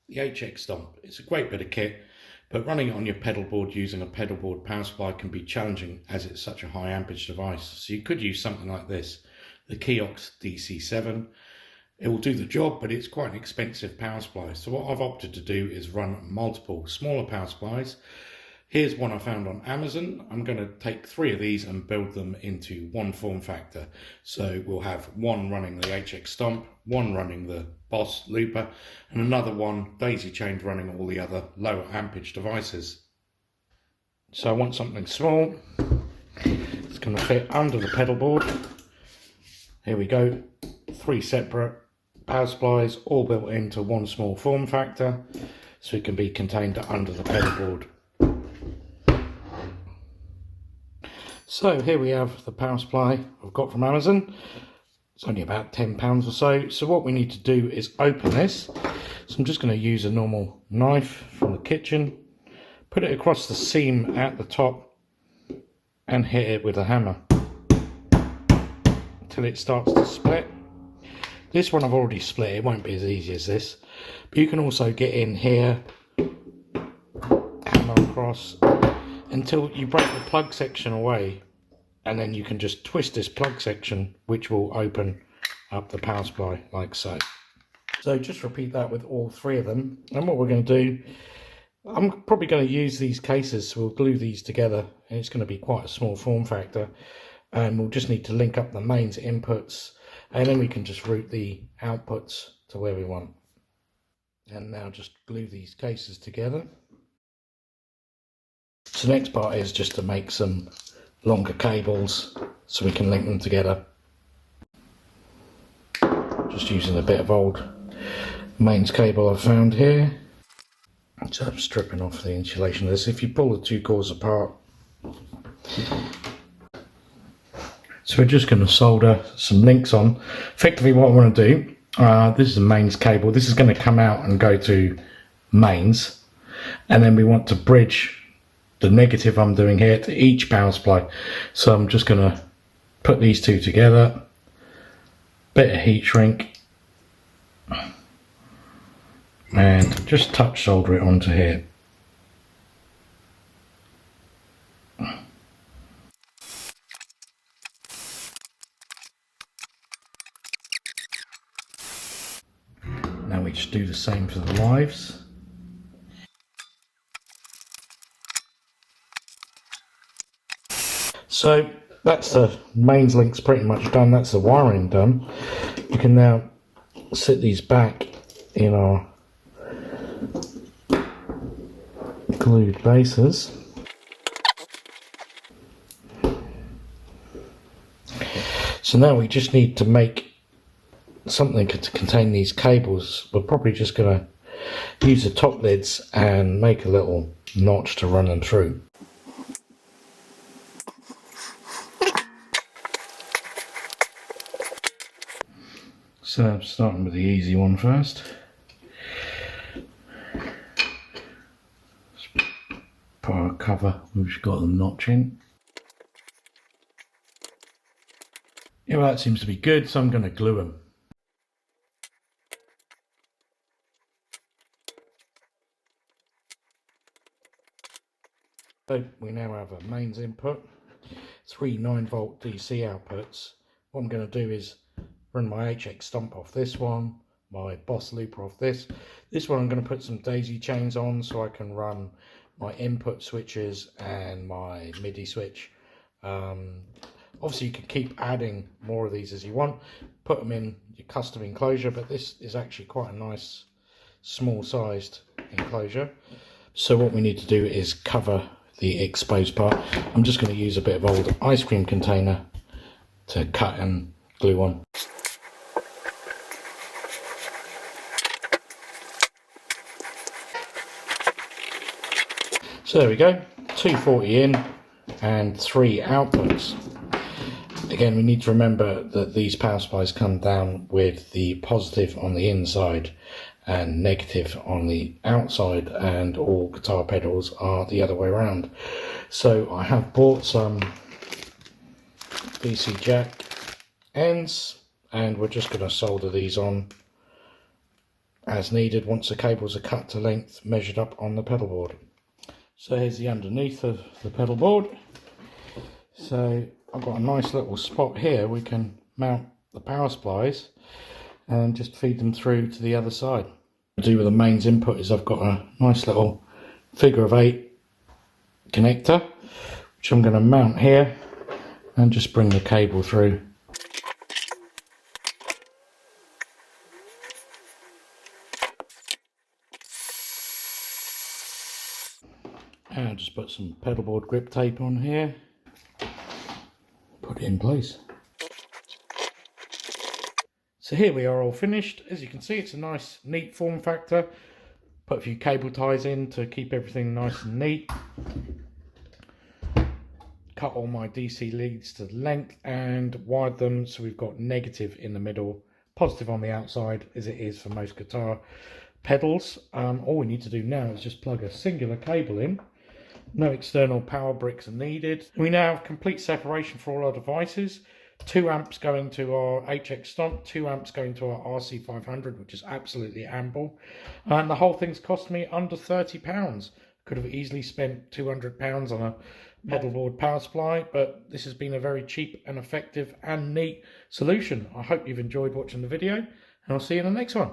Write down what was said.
the HX Stomp. It's a great bit of kit, but running it on your pedal board using a pedal board power supply can be challenging as it's such a high ampage device. So you could use something like this, the HX DC7. It will do the job, but it's quite an expensive power supply. So what I've opted to do is run multiple smaller power supplies. Here's one I found on Amazon. I'm going to take 3 of these and build them into one form factor. So we'll have one running the HX Stomp, one running the Boss Looper, and another one daisy-chained running all the other lower ampage devices. So I want something small. It's going to fit under the pedal board. Here we go. 3 separate power supplies, all built into one small form factor, so it can be contained under the pedal board. So here we have the power supply I've got from Amazon. It's only about £10 or so. So what we need to do is open this. So I'm just going to use a normal knife from the kitchen, put it across the seam at the top and hit it with a hammer until it starts to split. This one I've already split, it won't be as easy as this. But you can also get in here, hammer across, until you break the plug section away, and then you can just twist this plug section, which will open up the power supply like so. So just repeat that with all 3 of them. And what we're going to do, I'm probably going to use these cases, so we'll glue these together, and it's going to be quite a small form factor. And we'll just need to link up the mains inputs, and then we can just route the outputs to where we want. And now just glue these cases together. So the next part is just to make some longer cables so we can link them together. Just using a bit of old mains cable I've found here. So I'm stripping off the insulation of this. If you pull the 2 cores apart, so we're just going to solder some links on. Effectively what I want to do, this is a mains cable. This is going to come out and go to mains, and then we want to bridge the negative I'm doing here to each power supply. So I'm just going to put these 2 together, bit of heat shrink, and just touch solder it onto here. Now we just do the same for the lives. So that's the mains links pretty much done, that's the wiring done. You can now sit these back in our glued bases. So now we just need to make something to contain these cables. We're probably just going to use the top lids and make a little notch to run them through. So I'm starting with the easy one first. Put our cover, we've got the notch in. Yeah, well, that seems to be good, so I'm going to glue them. So we now have a mains input, 3 9-volt DC outputs. What I'm going to do is run my HX Stomp off this one, my Boss Looper off this. This one I'm going to put some daisy chains on so I can run my input switches and my MIDI switch. Obviously you can keep adding more of these as you want, put them in your custom enclosure, but this is actually quite a nice small sized enclosure. So what we need to do is cover the exposed part. I'm just going to use a bit of old ice cream container to cut and glue on. So there we go, 240 in and 3 outputs. Again, we need to remember that these power supplies come down with the positive on the inside and negative on the outside, and all guitar pedals are the other way around. So I have bought some DC jack ends, and we're just going to solder these on as needed once the cables are cut to length measured up on the pedal board. So here's the underneath of the pedal board. So I've got a nice little spot here we can mount the power supplies and just feed them through to the other side. What I do with the mains input is I've got a nice little figure of 8 connector which I'm going to mount here and just bring the cable through. And I'll just put some pedal board grip tape on here, put it in place. So here we are all finished. As you can see, it's a nice neat form factor. Put a few cable ties in to keep everything nice and neat. Cut all my DC leads to length and wired them so we've got negative in the middle, positive on the outside as it is for most guitar pedals. All we need to do now is just plug a singular cable in. No external power bricks are needed. We now have complete separation for all our devices. 2 amps going to our HX Stomp, 2 amps going to our RC500, which is absolutely ample. And the whole thing's cost me under £30. Could have easily spent £200 on a pedal board power supply, but this has been a very cheap and effective and neat solution. I hope you've enjoyed watching the video, and I'll see you in the next one.